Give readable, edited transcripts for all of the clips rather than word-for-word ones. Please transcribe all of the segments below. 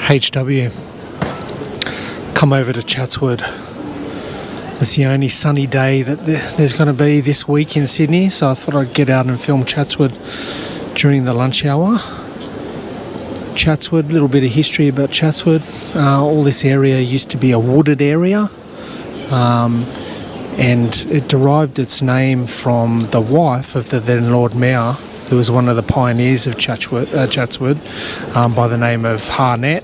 HW. Come over to Chatswood. It's the only sunny day that there's going to be this week in Sydney, so I thought I'd get out and film Chatswood during the lunch hour. Chatswood, a little bit of history about Chatswood. All this area used to be a wooded area, and it derived its name from the wife of the then Lord Mayor, who was one of the pioneers of Chatswood, by the name of Harnett.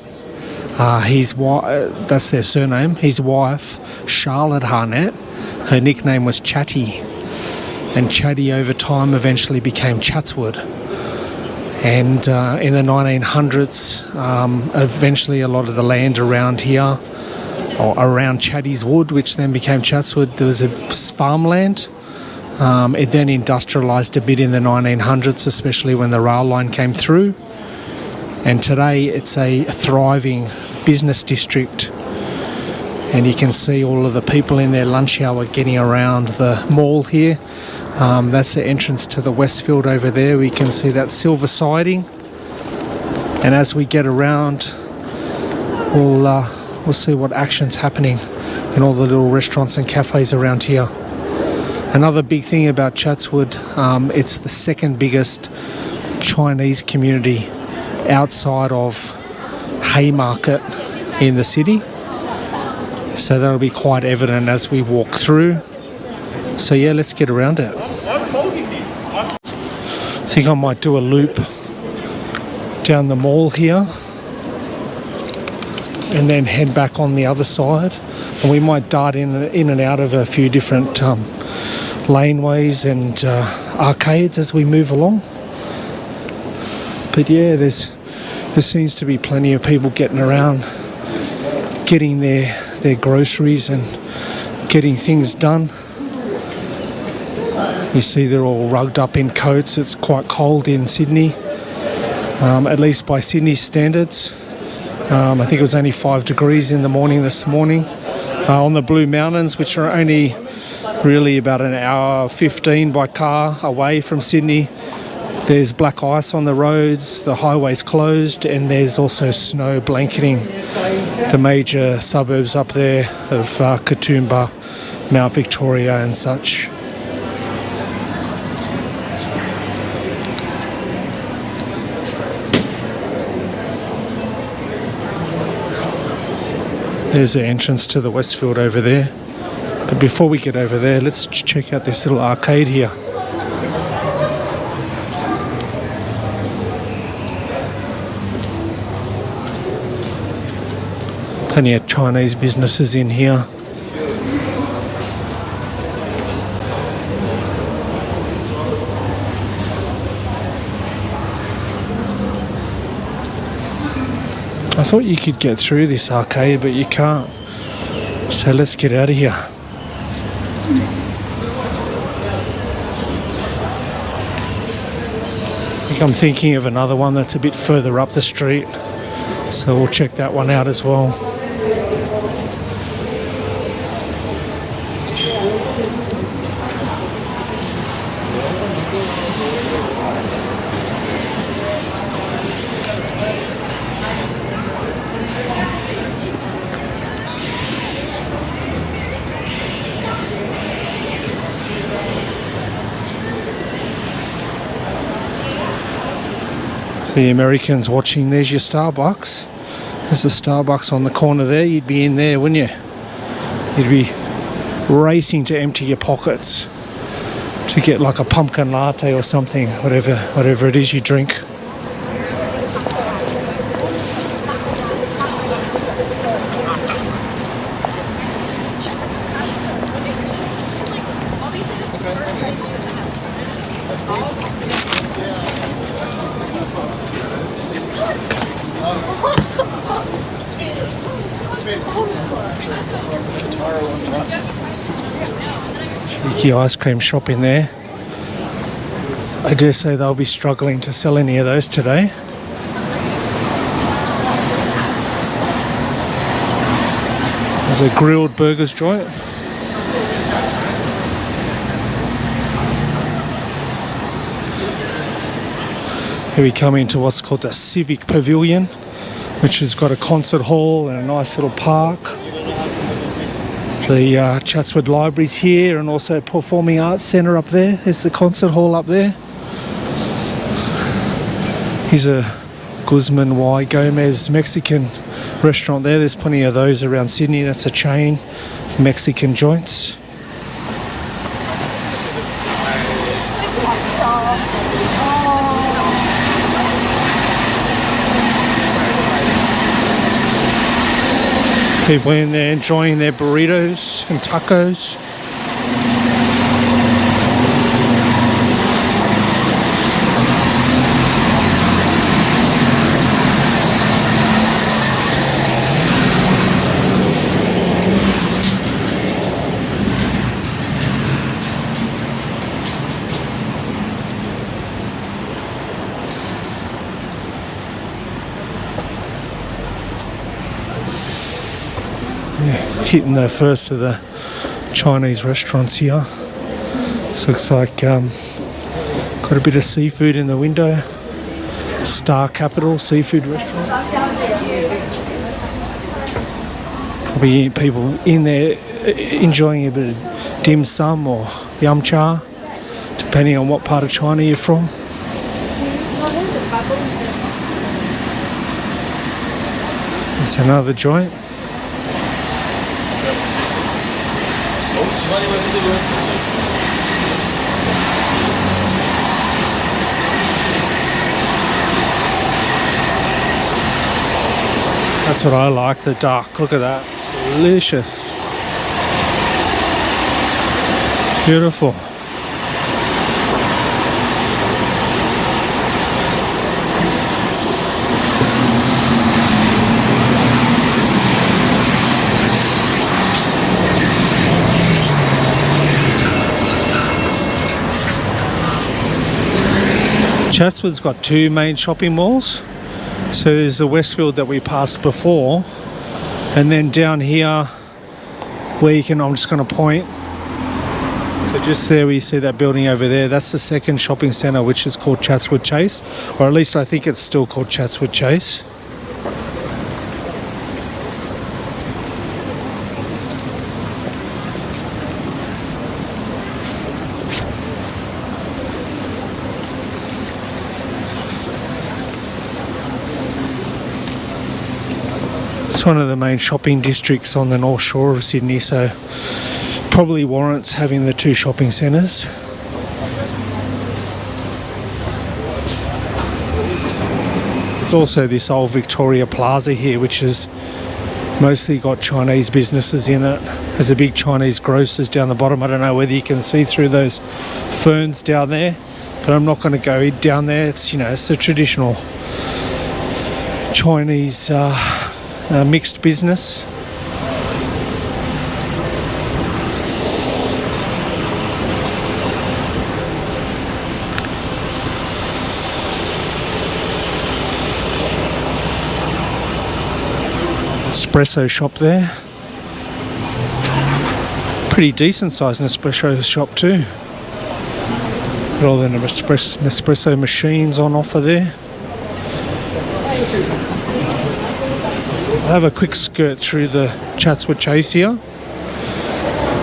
That's their surname. His wife, Charlotte Harnett, her nickname was Chatty, and Chatty over time eventually became Chatswood. And in the 1900s, eventually a lot of the land around here, or around Chatty's Wood, which then became Chatswood, there was a farmland. It then industrialised a bit in the 1900s, especially when the rail line came through. And today it's a thriving business district. And you can see all of the people in their lunch hour getting around the mall here. That's the entrance to the Westfield over there. We can see that silver siding. And as we get around, we'll see what action's happening in all the little restaurants and cafes around here. Another big thing about Chatswood, it's the second biggest Chinese community outside of Haymarket in the city. So that'll be quite evident as we walk through. So yeah, let's get around it. I think I might do a loop down the mall here and then head back on the other side. And we might dart in and out of a few different laneways and arcades as we move along. But yeah, there seems to be plenty of people getting around, getting their groceries and getting things done. You see they're all rugged up in coats. It's quite cold in Sydney, at least by Sydney standards. I think it was only 5 degrees in the morning this morning. On the Blue Mountains, which are only really about an hour 15 by car away from Sydney, there's black ice on the roads, the highway's closed, and there's also snow blanketing the major suburbs up there of Katoomba, Mount Victoria and such. There's the entrance to the Westfield over there. But before we get over there, let's check out this little arcade here. Plenty of Chinese businesses in here. I thought you could get through this arcade, but you can't. So let's get out of here. I think I'm thinking of another one that's a bit further up the street. So we'll check that one out as well. The Americans watching, there's your Starbucks. There's a Starbucks on the corner there. You'd be in there, wouldn't you? You'd be racing to empty your pockets to get like a pumpkin latte or something, whatever it is you drink. Cheeky ice cream shop in there. I dare say they'll be struggling to sell any of those today. There's a grilled burgers joint. Here we come into what's called the Civic Pavilion, which has got a concert hall and a nice little park. The Chatswood Library's here, and also a Performing Arts Centre up there. There's the concert hall up there. Here's a Guzman Y Gomez Mexican restaurant there. There's plenty of those around Sydney. That's a chain of Mexican joints. People in there enjoying their burritos and tacos. Hitting the first of the Chinese restaurants here. This looks like got a bit of seafood in the window. Star Capital Seafood Restaurant. Probably people in there enjoying a bit of dim sum or yum cha, depending on what part of China you're from. It's another joint. That's what I like, the dark. Look at that. Delicious. Beautiful. Chatswood's got two main shopping malls. So there's the Westfield that we passed before, and then down here where you can, I'm just going to point, so just there where you see that building over there, that's the second shopping centre, which is called Chatswood Chase, or at least I think it's still called Chatswood Chase. It's one of the main shopping districts on the North Shore of Sydney, so probably warrants having the two shopping centres. There's also this old Victoria Plaza here, which has mostly got Chinese businesses in it. There's a big Chinese grocers down the bottom. I don't know whether you can see through those ferns down there, but I'm not going to go down there. It's, you know, it's the traditional Chinese mixed business. Espresso shop there. Pretty decent sized Nespresso shop too. Got all the Nespresso machines on offer there. I'll have a quick skirt through the Chatswood Chase here.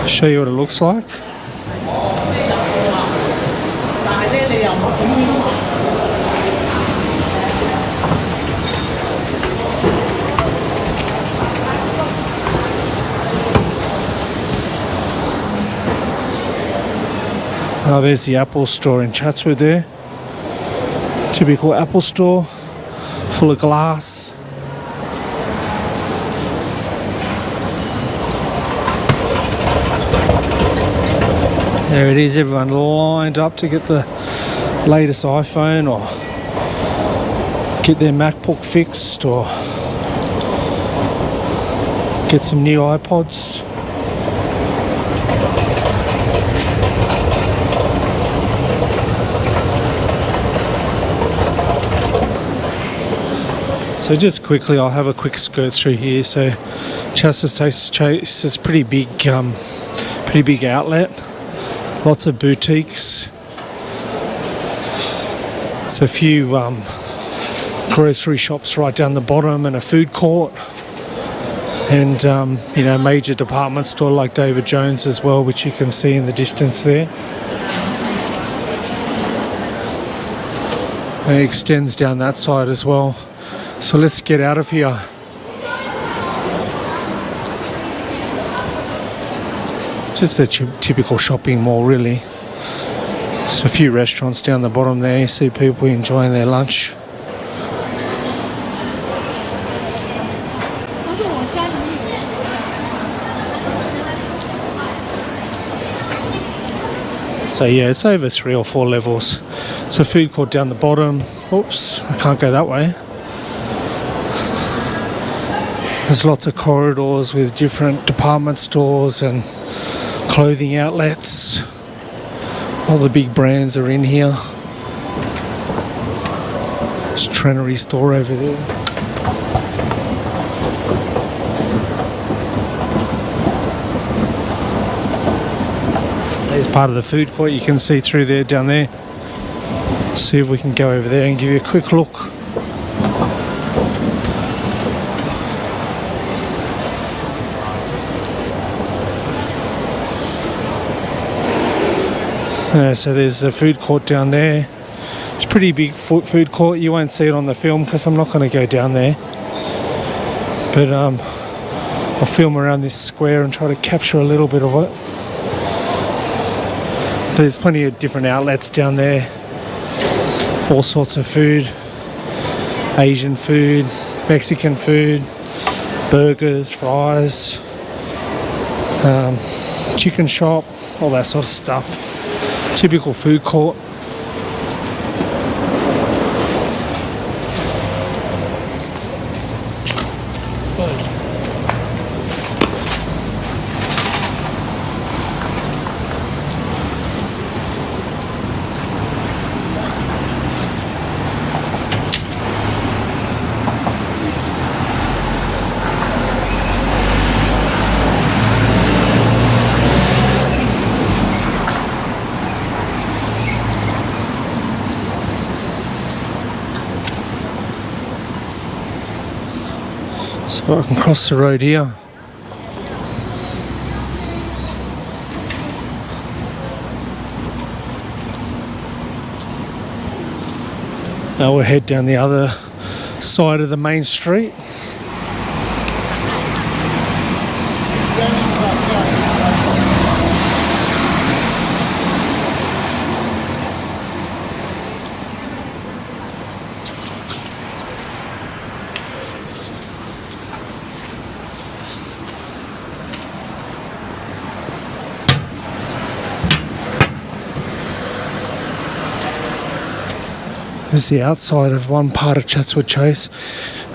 Show you what it looks like. Oh, there's the Apple store in Chatswood there. Typical Apple store, full of glass. There it is, everyone lined up to get the latest iPhone or get their MacBook fixed or get some new iPods. So just quickly, I'll have a quick skirt through here. So Chatswood Chase is pretty big outlet. Lots of boutiques. It's a few grocery shops right down the bottom, and a food court, and you know, major department store like David Jones as well, which you can see in the distance there. It extends down that side as well. So let's get out of here. Just a typical shopping mall, really. Just a few restaurants down the bottom there. You see people enjoying their lunch. So yeah, it's over 3 or 4 levels. So food court down the bottom. Oops, I can't go that way. There's lots of corridors with different department stores and clothing outlets. All the big brands are in here. There's Trenery store over there. There's part of the food court you can see through there, down there. See if we can go over there and give you a quick look. So there's the food court down there. It's a pretty big food court. You won't see it on the film because I'm not going to go down there. But I'll film around this square and try to capture a little bit of it. There's plenty of different outlets down there. All sorts of food. Asian food, Mexican food, burgers, fries, chicken shop, all that sort of stuff. Typical food court. So I can cross the road here. Now we'll head down the other side of the main street. This is the outside of one part of Chatswood Chase.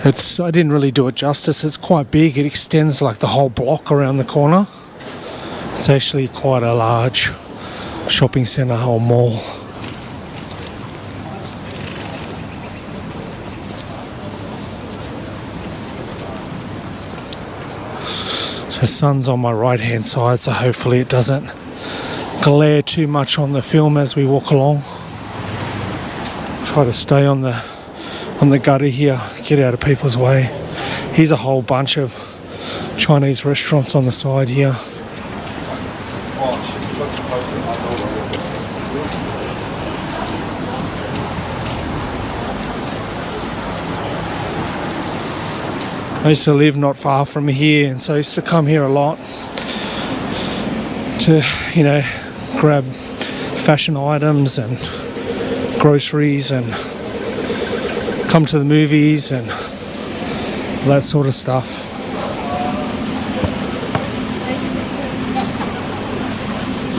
I didn't really do it justice. It's quite big. It extends like the whole block around the corner. It's actually quite a large shopping centre, whole mall. So the sun's on my right hand side, so hopefully it doesn't glare too much on the film as we walk along. Try to stay on the gutter here, get out of people's way. Here's a whole bunch of Chinese restaurants on the side here. I used to live not far from here, and so I used to come here a lot to, you know, grab fashion items and groceries and come to the movies and that sort of stuff.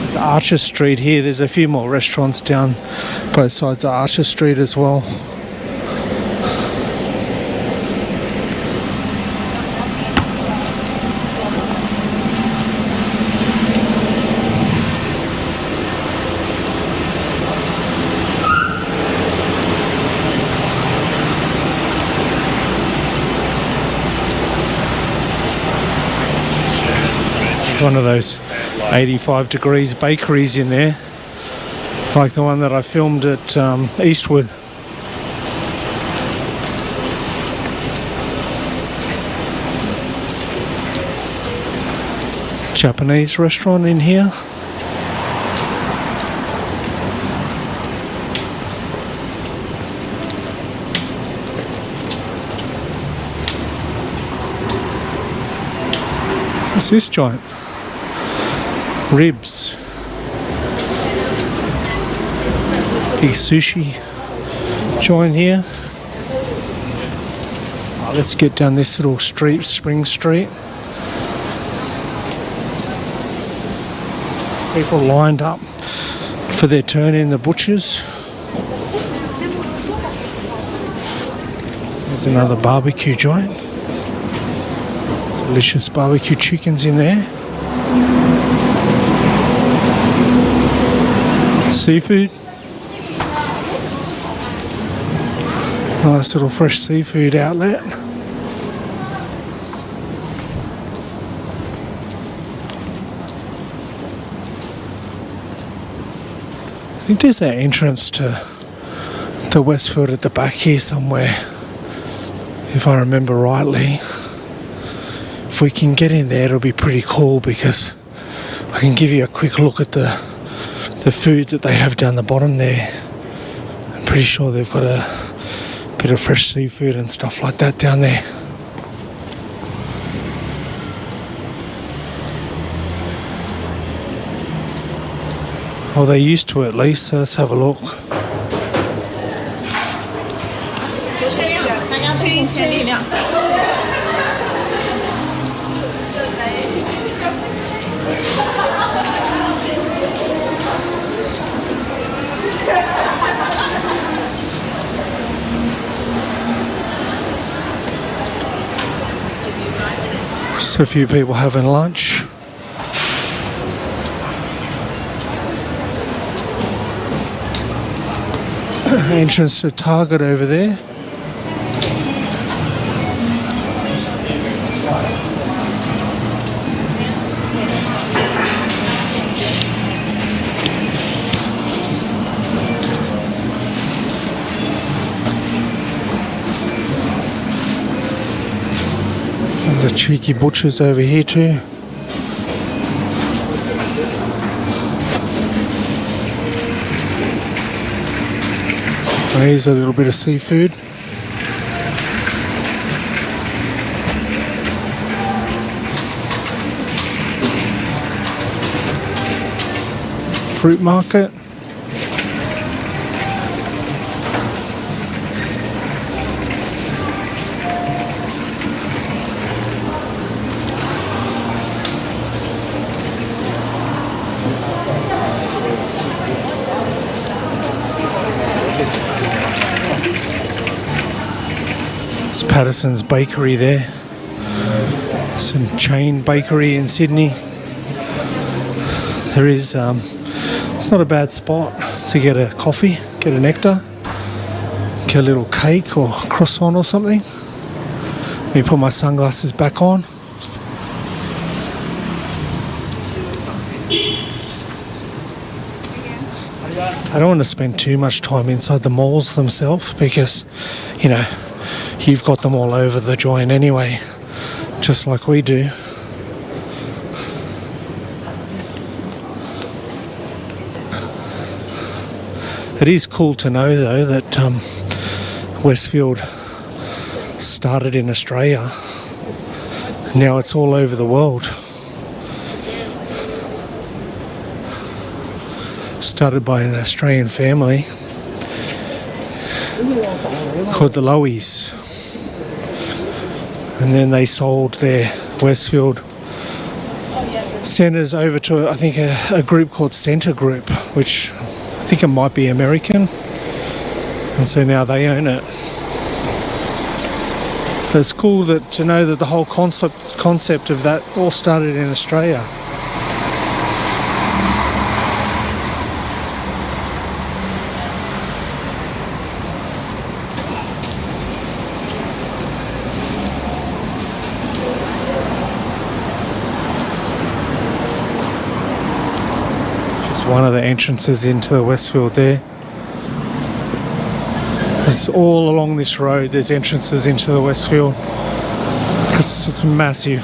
There's Archer Street here. There's a few more restaurants down both sides of Archer Street as well. There's one of those 85 degrees bakeries in there, like the one that I filmed at Eastwood. Japanese restaurant in here. What's this joint? Ribs. Big sushi joint here. Oh, let's get down this little street, Spring Street. People lined up for their turn in the butchers. There's another barbecue joint. Delicious barbecue chickens in there. Seafood. Nice little fresh seafood outlet. I think there's an entrance to Westfield at the back here somewhere, if I remember rightly. If we can get in there, it'll be pretty cool because I can give you a quick look at the food that they have down the bottom there. I'm pretty sure they've got a bit of fresh seafood and stuff like that down there. Well, they used to at least, so let's have a look. Just a few people having lunch. Entrance to Target over there. There's a cheeky butcher's over here too. Here's a little bit of seafood. Fruit market. Patterson's Bakery there. Some chain bakery in Sydney. There is, it's not a bad spot to get a coffee, get a nectar, get a little cake or croissant or something. Let me put my sunglasses back on. I don't want to spend too much time inside the malls themselves because, you know, you've got them all over the joint anyway, just like we do. It is cool to know though that Westfield started in Australia. Now it's all over the world. Started by an Australian family called the Lowies. And then they sold their Westfield centres over to, I think, a group called Centre Group, which I think it might be American. And so now they own it. But it's cool to know that the whole concept of that all started in Australia. One of the entrances into the Westfield there. There's all along this road there's entrances into the Westfield because it's massive.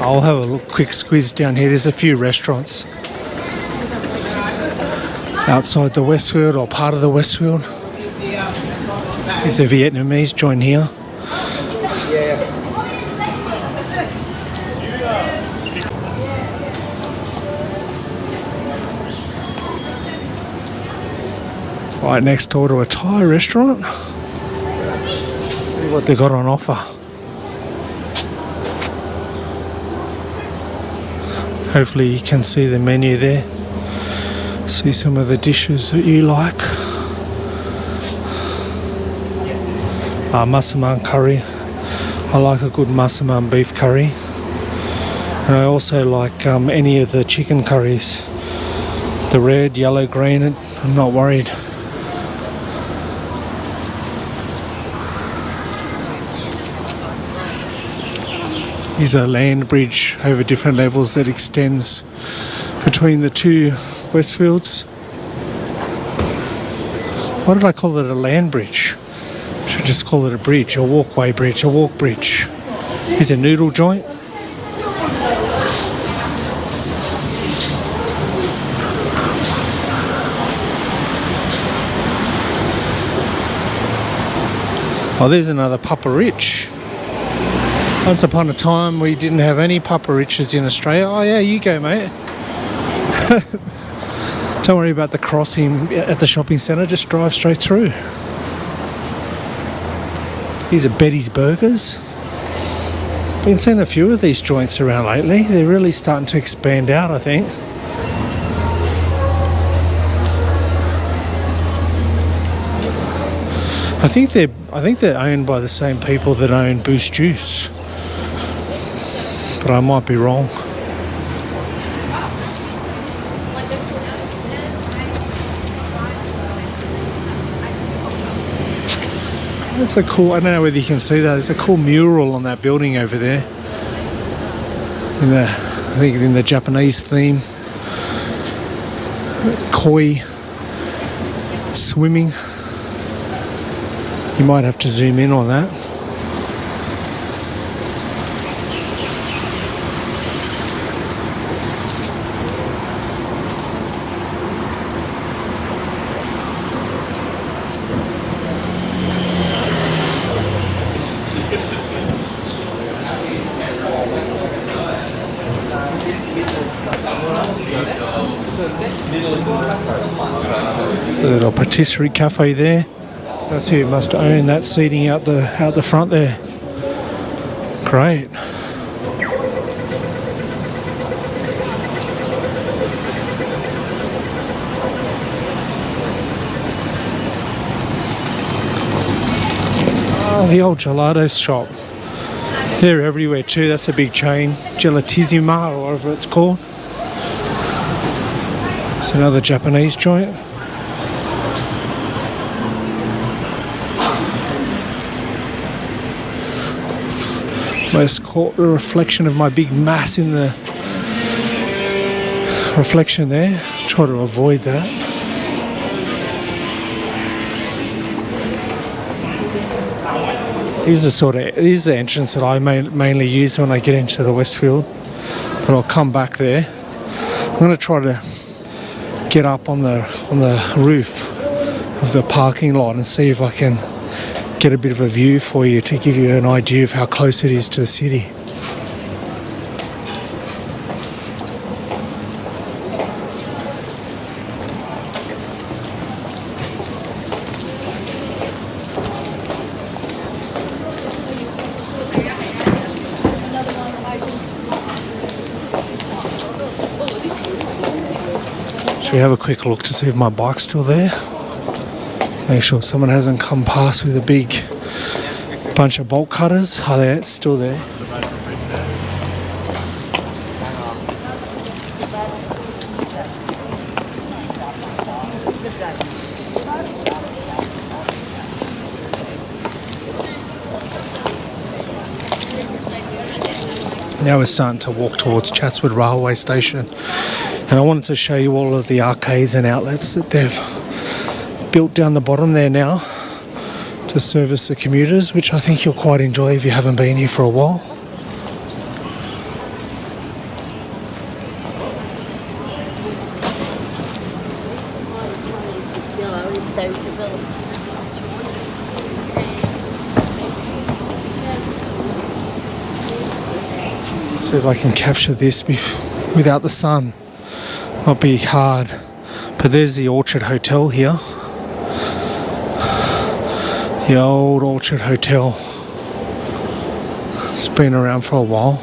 I'll have a quick squeeze down here. There's a few restaurants outside the Westfield or part of the Westfield. There's a Vietnamese joint here. Right next door to a Thai restaurant. See what they got on offer. Hopefully you can see the menu there. See some of the dishes that you like. Massaman curry. I like a good massaman beef curry. And I also like any of the chicken curries. The red, yellow, green, I'm not worried. There's a land bridge over different levels that extends between the two Westfields. Why did I call it a land bridge? I should just call it a bridge, a walkway bridge, a walk bridge. Here's a noodle joint. Oh, there's another Papa Rich. Once upon a time, we didn't have any Papa Riches in Australia. Oh yeah, you go, mate. Don't worry about the crossing at the shopping centre, just drive straight through. These are Betty's Burgers. Been seeing a few of these joints around lately. They're really starting to expand out, I think. I think they're owned by the same people that own Boost Juice. But I might be wrong. That's a cool, I don't know whether you can see that, there's a cool mural on that building over there. I think in the Japanese theme. Koi swimming. You might have to zoom in on that. So a little patisserie cafe there. That's who must own that seating out the front there. Great. Oh, the old gelato shop. They're everywhere too. That's a big chain. Gelatissima or whatever it's called. It's another Japanese joint. Almost caught the reflection of my big mass in the reflection there. Try to avoid that. These are the entrance that I mainly use when I get into the Westfield. But I'll come back there. I'm going to try to get up on the roof of the parking lot and see if I can get a bit of a view for you to give you an idea of how close it is to the city. Should we have a quick look to see if my bike's still there? Make sure someone hasn't come past with a big bunch of bolt cutters. Oh, it's still there. Now we're starting to walk towards Chatswood Railway Station, and I wanted to show you all of the arcades and outlets that they've built down the bottom there now to service the commuters, which I think you'll quite enjoy if you haven't been here for a while. See if I can capture this without the sun. Might be hard. But there's the Orchard Hotel here. The old Orchard Hotel. It's been around for a while.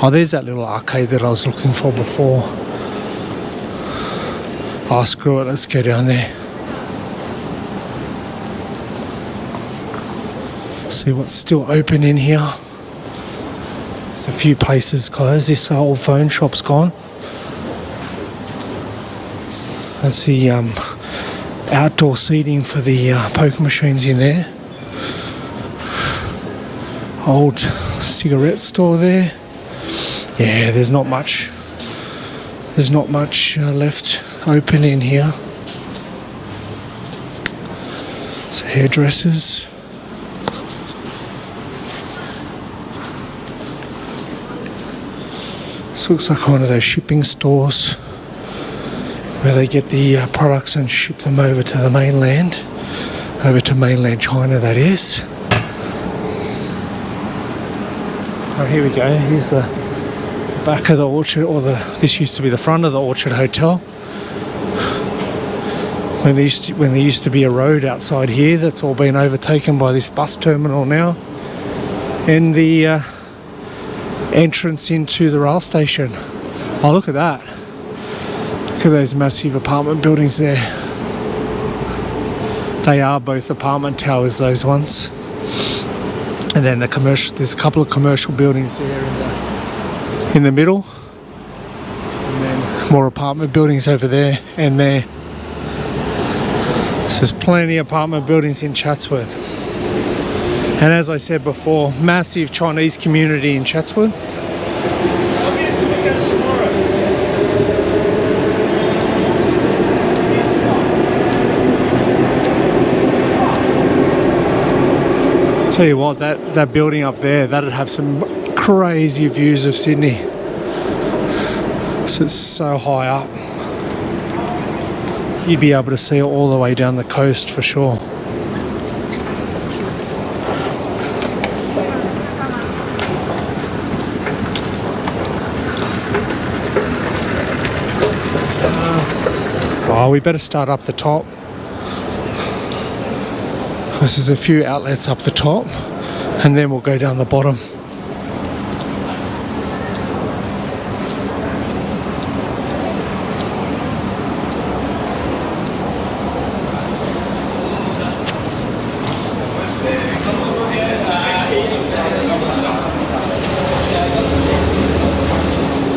Oh, there's that little arcade that I was looking for before. Oh, screw it, let's go down there. See what's still open in here. There's a few places closed. This old phone shop's gone. That's the outdoor seating for the poker machines in there. Old cigarette store there. Yeah, there's not much left open in here. So hairdressers. This looks like one of those shipping stores where they get the products and ship them over to the mainland, over to mainland China, that is. Oh, here we go. Here's the back of the Orchard, this used to be the front of the Orchard Hotel. When there used to be a road outside here, that's all been overtaken by this bus terminal now. And the entrance into the rail station. Oh, look at that. Look at those massive apartment buildings there. They are both apartment towers, those ones. And then there's a couple of commercial buildings there in the middle. And then more apartment buildings over there and there. So there's plenty of apartment buildings in Chatswood. And as I said before, massive Chinese community in Chatswood. Tell you what, that building up there, that'd have some crazy views of Sydney. So it's so high up. You'd be able to see it all the way down the coast for sure. Well, we better start up the top. There's a few outlets up the top, and then we'll go down the bottom.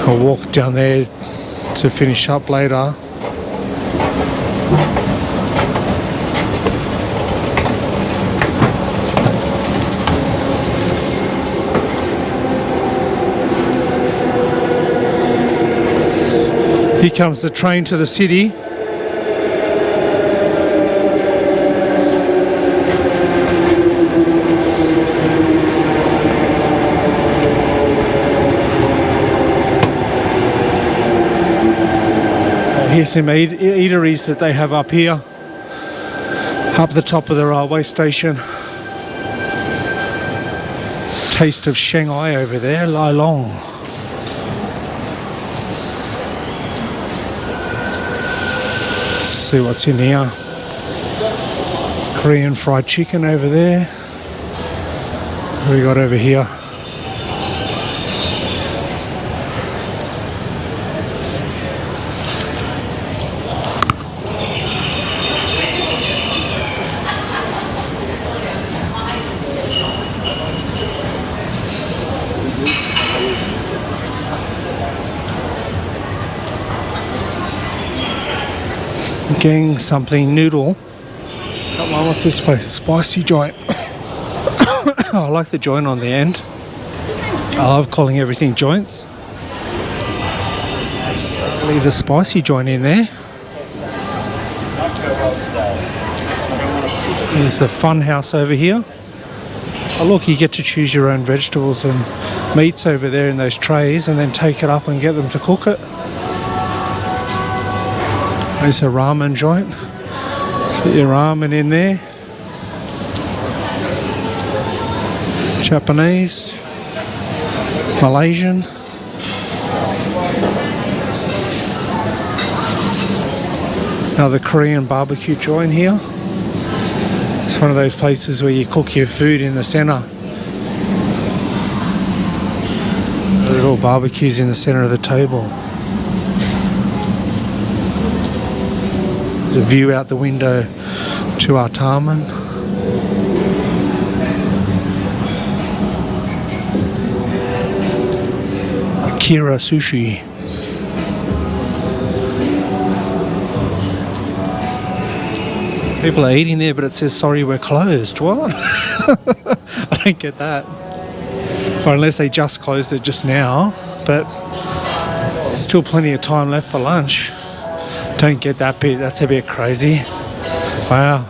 I'll walk down there to finish up later. Here comes the train to the city. Here's some eateries that they have up here, up the top of the railway station. Taste of Shanghai over there, Lai Long. See what's in here. Korean fried chicken over there. What do we got over here? Getting something noodle. What's this place? Spicy joint. I like the joint on the end. I love calling everything joints. Leave the spicy joint in there. There's a fun house over here. Oh look, you get to choose your own vegetables and meats over there in those trays and then take it up and get them to cook it. There's a ramen joint. Get your ramen in there. Japanese, Malaysian. Another Korean barbecue joint here. It's one of those places where you cook your food in the centre. Little barbecues in the centre of the table. There's a view out the window to Artarmon. Akira Sushi. People are eating there, but it says, sorry, we're closed. What? I don't get that. Or unless they just closed it just now, but still plenty of time left for lunch. Don't get that bit. That's a bit crazy. Wow.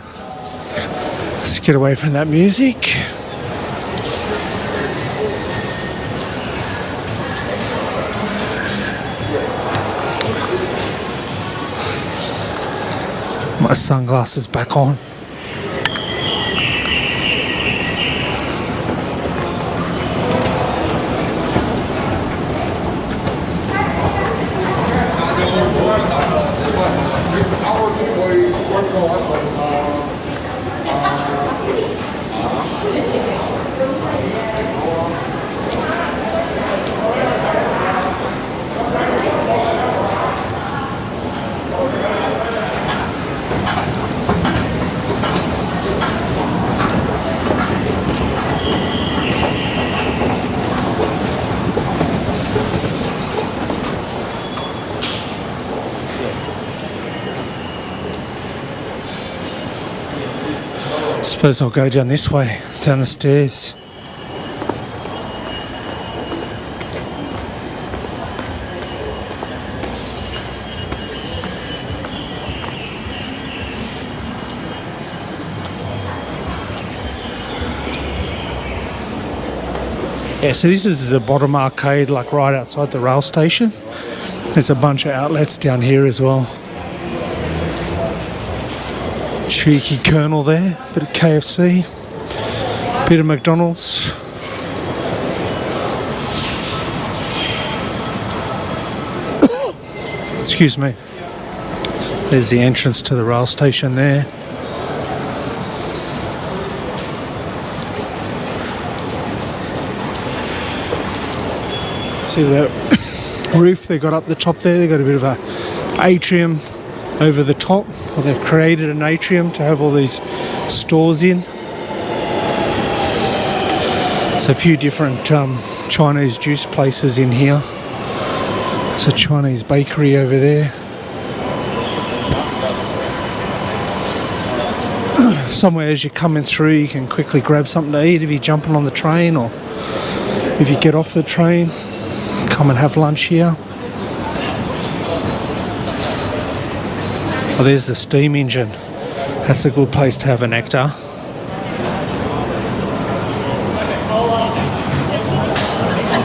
Let's get away from that music. My sunglasses back on. Suppose I'll go down this way, down the stairs. Yeah, so this is the bottom arcade, like right outside the rail station. There's a bunch of outlets down here as well. Cheeky Colonel there, bit of KFC, bit of McDonald's. Excuse me. There's the entrance to the rail station there. See that roof they got up the top there? They got a bit of a atrium over the top. Well, they've created an atrium to have all these stores in. There's a few different Chinese juice places in here. There's a Chinese bakery over there. Somewhere as you're coming through, you can quickly grab something to eat if you're jumping on the train, or if you get off the train, come and have lunch here. Oh, there's the steam engine. That's a good place to have a nectar.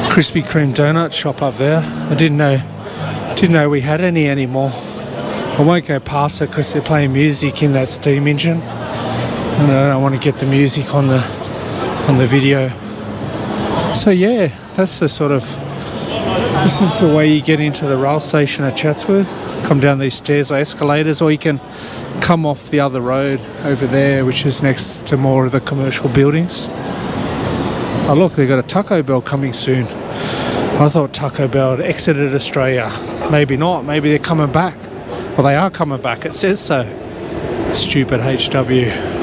Krispy Kreme donut shop up there. I didn't know we had any anymore. I won't go past it because they're playing music in that steam engine, and I don't want to get the music on the video. So yeah, that's the sort of, this is the way you get into the rail station at Chatswood. Come down these stairs or escalators, or you can come off the other road over there, which is next to more of the commercial buildings. Oh look, they've got a Taco Bell coming soon. I thought Taco Bell had exited Australia. Maybe not, maybe they're coming back. Well, they are coming back, it says so. Stupid HW.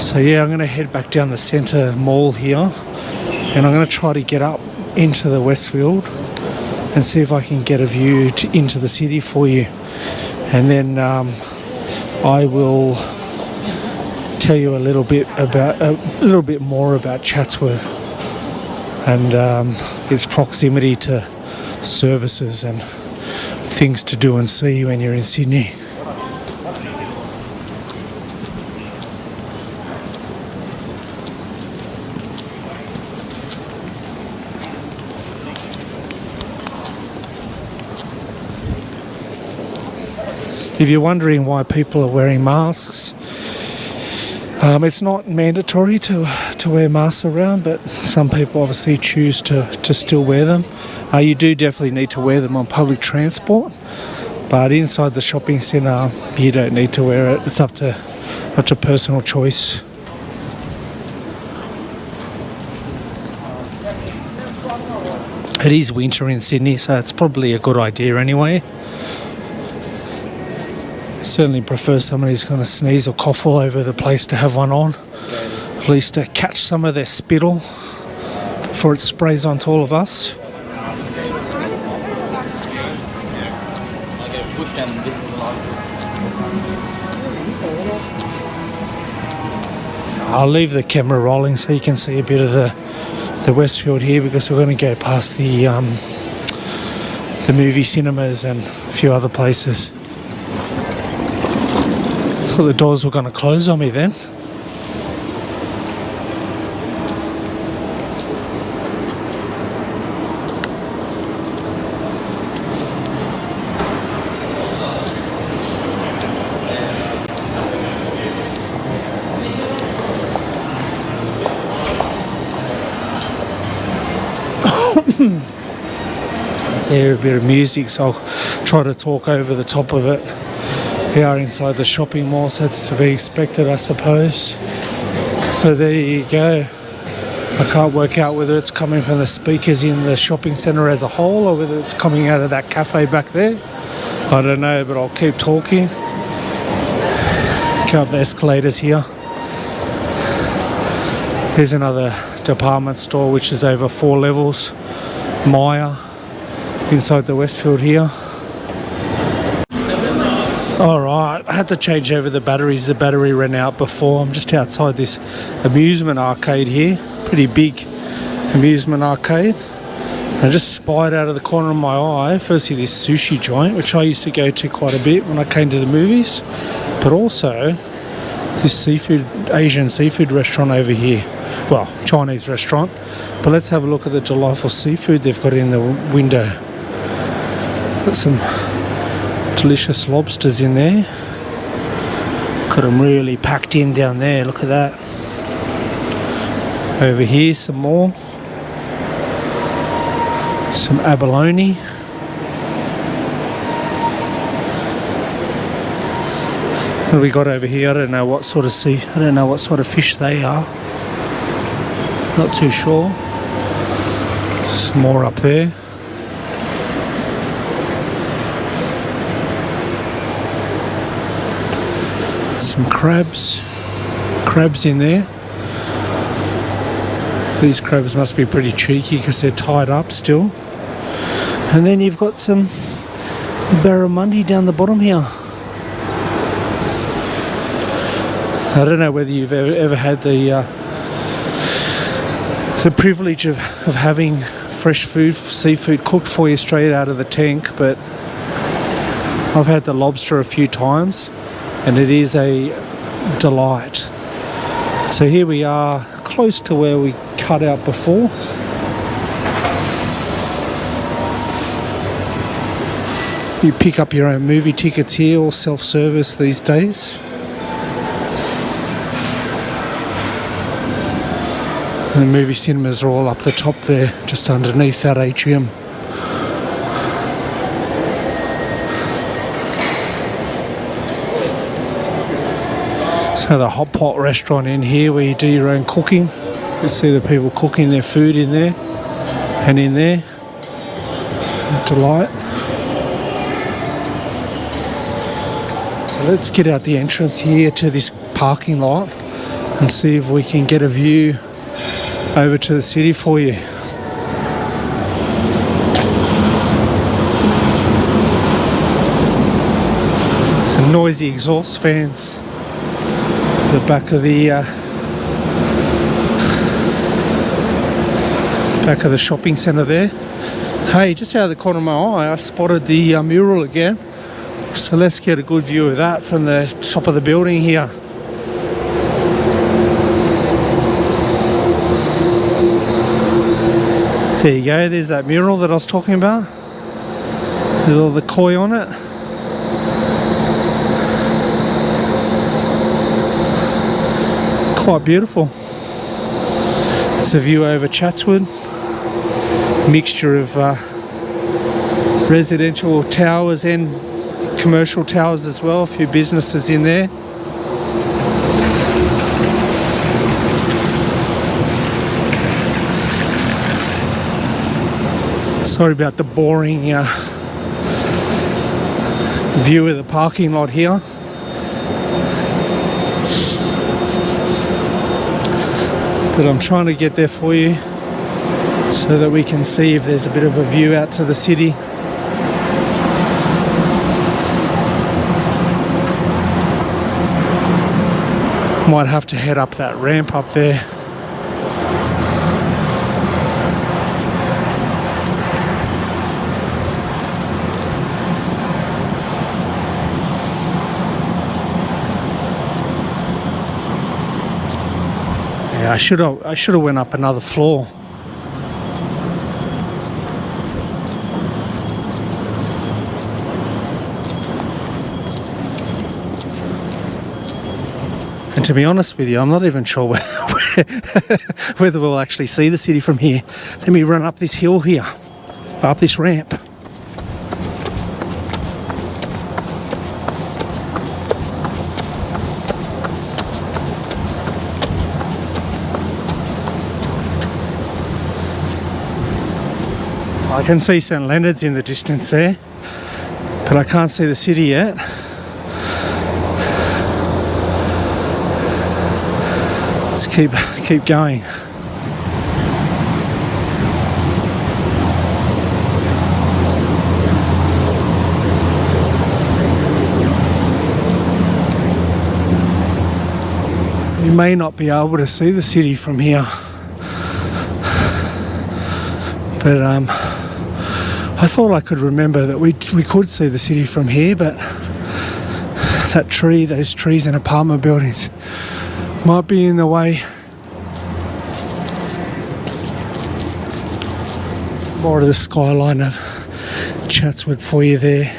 So yeah, I'm going to head back down the centre mall here, and I'm going to try to get up into the Westfield and see if I can get a view into the city for you. And then I will tell you a little bit more about Chatswood and its proximity to services and things to do and see when you're in Sydney. If you're wondering why people are wearing masks, it's not mandatory to wear masks around, but some people obviously choose to still wear them. You do definitely need to wear them on public transport, but inside the shopping centre you don't need to wear it. It's up to personal choice. It is winter in Sydney, so it's probably a good idea anyway. Certainly prefer somebody who's going to sneeze or cough all over the place to have one on. At least to catch some of their spittle before it sprays onto all of us. I'll leave the camera rolling so you can see a bit of the Westfield here, because we're going to go past the movie cinemas and a few other places. Well, the doors were going to close on me then. Let's hear a bit of music, so I'll try to talk over the top of it. We are inside the shopping mall, so that's to be expected, I suppose. But there you go. I can't work out whether it's coming from the speakers in the shopping centre as a whole or whether it's coming out of that cafe back there. I don't know, but I'll keep talking. Go up the escalators here. There's another department store which is over 4 levels. Maya inside the Westfield here. Alright, I had to change over the batteries. The battery ran out before. I'm just outside this amusement arcade here. Pretty big amusement arcade. I just spied out of the corner of my eye, firstly this sushi joint, which I used to go to quite a bit when I came to the movies, but also this Asian seafood restaurant over here. Well, Chinese restaurant. But let's have a look at the delightful seafood they've got in the window. Got some delicious lobsters in there. Got them really packed in down there. Look at that. Over here, some more. Some abalone. What have we got over here? I don't know what sort of fish they are. Not too sure. Some more up there. Some crabs in there. These crabs must be pretty cheeky because they're tied up still. And then you've got some barramundi down the bottom here. I don't know whether you've ever had the privilege of having fresh food, seafood cooked for you straight out of the tank, but I've had the lobster a few times and it is a delight. So here we are, close to where we cut out before. You pick up your own movie tickets here, all self-service these days. The movie cinemas are all up the top there, just underneath that atrium. So the hot pot restaurant in here where you do your own cooking. You see the people cooking their food in there and in there. Delight. So let's get out the entrance here to this parking lot and see if we can get a view over to the city for you. Some noisy exhaust fans at the back of the shopping centre there. Hey, just out of the corner of my eye I spotted the mural again, so let's get a good view of that from the top of the building here. There you go, there's that mural that I was talking about with all the koi on it. Quite beautiful. There's a view over Chatswood. Mixture of residential towers and commercial towers as well. A few businesses in there. Sorry about the boring view of the parking lot here. But I'm trying to get there for you so that we can see if there's a bit of a view out to the city. Might have to head up that ramp up there. Yeah, I should have went up another floor. And to be honest with you, I'm not even sure whether we'll actually see the city from here. Let me run up this hill here, up this ramp. I can see St Leonard's in the distance there, but I can't see the city yet. Let's keep going. You may not be able to see the city from here, but I thought I could remember that we could see the city from here, but those trees and apartment buildings might be in the way. Some more of the skyline of Chatswood for you there.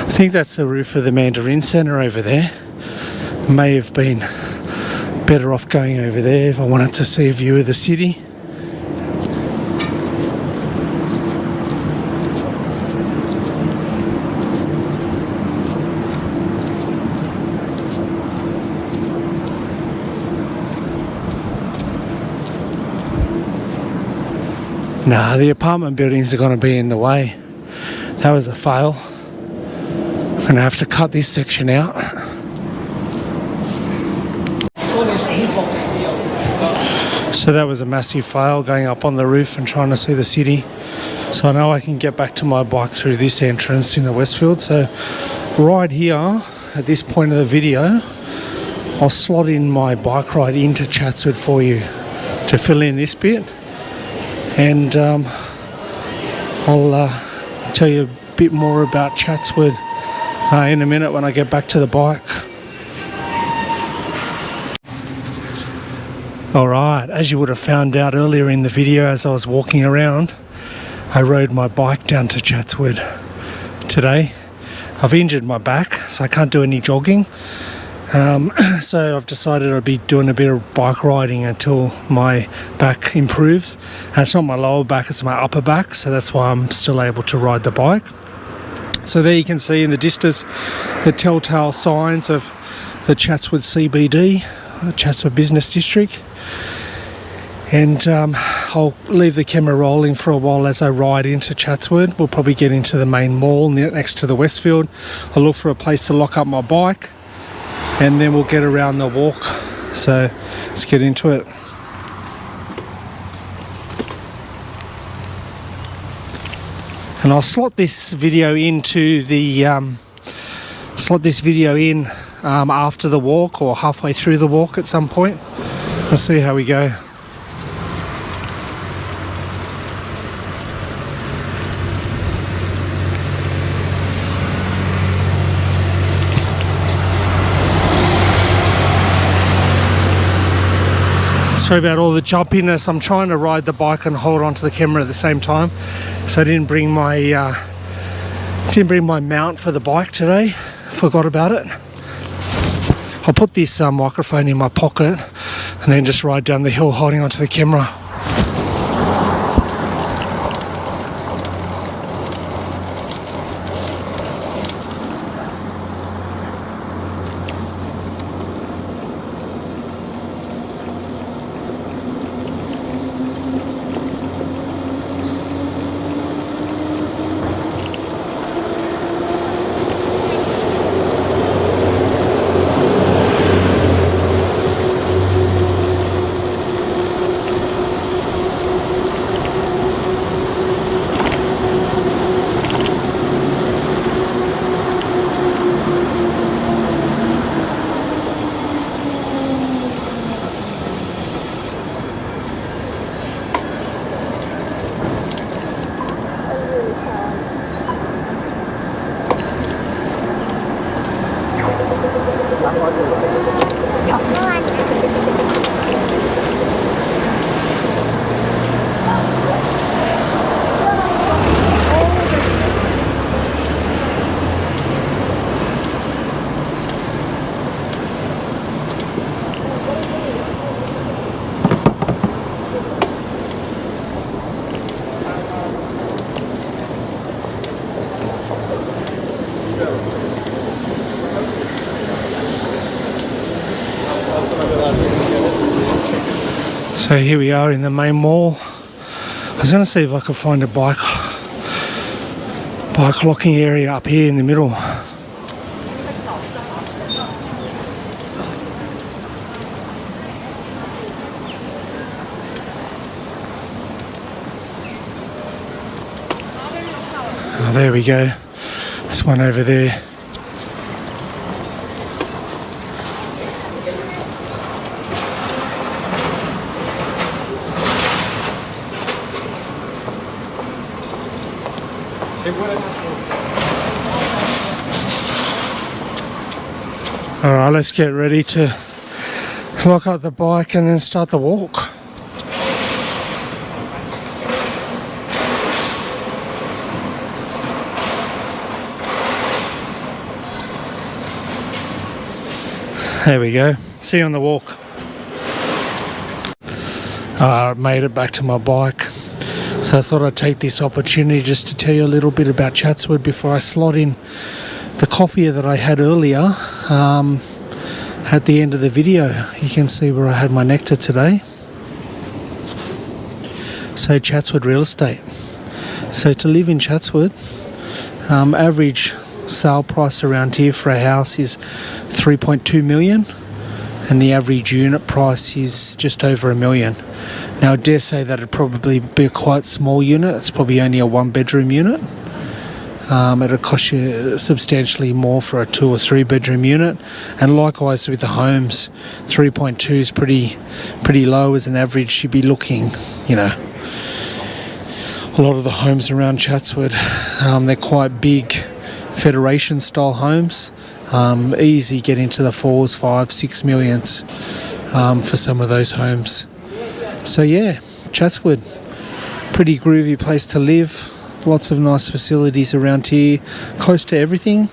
I think that's the roof of the Mandarin Centre over there. May have been better off going over there if I wanted to see a view of the city. Nah, the apartment buildings are going to be in the way. That was a fail. I'm going to have to cut this section out. So that was a massive fail, going up on the roof and trying to see the city. So I know I can get back to my bike through this entrance in the Westfield. So right here, at this point of the video, I'll slot in my bike ride into Chatswood for you to fill in this bit. And I'll tell you a bit more about Chatswood in a minute when I get back to the bike. Alright, as you would have found out earlier in the video as I was walking around, I rode my bike down to Chatswood today. I've injured my back, so I can't do any jogging. So I've decided I'd be doing a bit of bike riding until my back improves. And it's not my lower back, it's my upper back, so that's why I'm still able to ride the bike. So there you can see in the distance the telltale signs of the Chatswood CBD, the Chatswood Business District. And I'll leave the camera rolling for a while as I ride into Chatswood. We'll probably get into the main mall next to the Westfield. I'll look for a place to lock up my bike, and then we'll get around the walk. So let's get into it. And I'll slot this video into the after the walk or halfway through the walk at some point. We'll see how we go. Sorry about all the jumpiness. I'm trying to ride the bike and hold onto the camera at the same time, so I didn't bring my mount for the bike today. Forgot about it. I'll put this microphone in my pocket and then just ride down the hill holding onto the camera. So here we are in the main mall. I was going to see if I could find a bike locking area up here in the middle. Oh, there we go. This one over there. Alright, let's get ready to lock up the bike and then start the walk. There we go. See you on the walk. I made it back to my bike. So I thought I'd take this opportunity just to tell you a little bit about Chatswood before I slot in the coffee that I had earlier at the end of the video. You can see where I had my nectar today. So Chatswood real estate. So to live in Chatswood, average sale price around here for a house is 3.2 million, and the average unit price is just over $1 million. Now I dare say that it'd probably be a quite small unit. It's probably only a 1-bedroom unit. It'll cost you substantially more for a 2 or 3 bedroom unit, and likewise with the homes, 3.2 is pretty low as an average. You'd be looking, you know, a lot of the homes around Chatswood, they're quite big Federation style homes, easy get into the 4s, 5, 6 millions for some of those homes. So yeah, Chatswood, pretty groovy place to live. Lots of nice facilities around here, close to everything.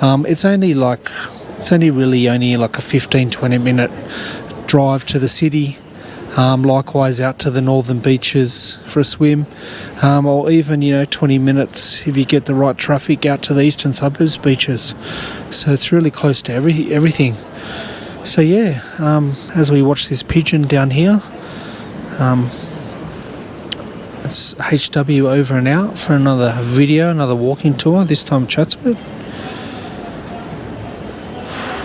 It's only like a 15-20 minute drive to the city. Likewise out to the northern beaches for a swim, or even 20 minutes if you get the right traffic out to the eastern suburbs beaches. So it's really close to everything. So yeah, as we watch this pigeon down here, it's HW over and out for another video, another walking tour, this time Chatswood.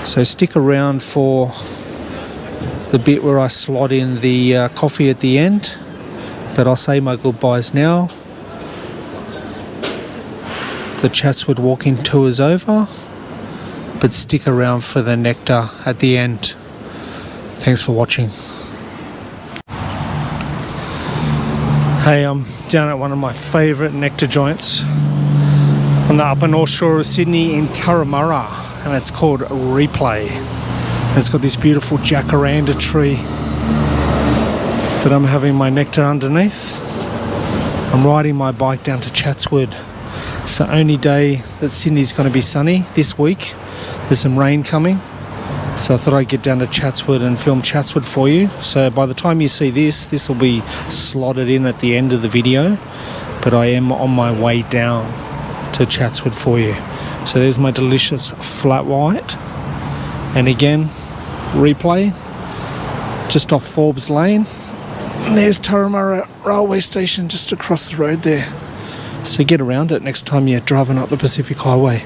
So stick around for the bit where I slot in the coffee at the end, but I'll say my goodbyes now. The Chatswood walking tour is over, but stick around for the nectar at the end. Thanks for watching. Hey, I'm down at one of my favourite nectar joints on the upper north shore of Sydney in Turramurra, and it's called Replay. And it's got this beautiful jacaranda tree But I'm having my nectar underneath. I'm riding my bike down to Chatswood. It's the only day that Sydney's going to be sunny this week. There's some rain coming. So I thought I'd get down to Chatswood and film Chatswood for you. So by the time you see this will be slotted in at the end of the video. But I am on my way down to Chatswood for you. So there's my delicious flat white. And again, replay, just off Forbes Lane. And there's Turramurra railway station just across the road there. So get around it next time you're driving up the Pacific Highway.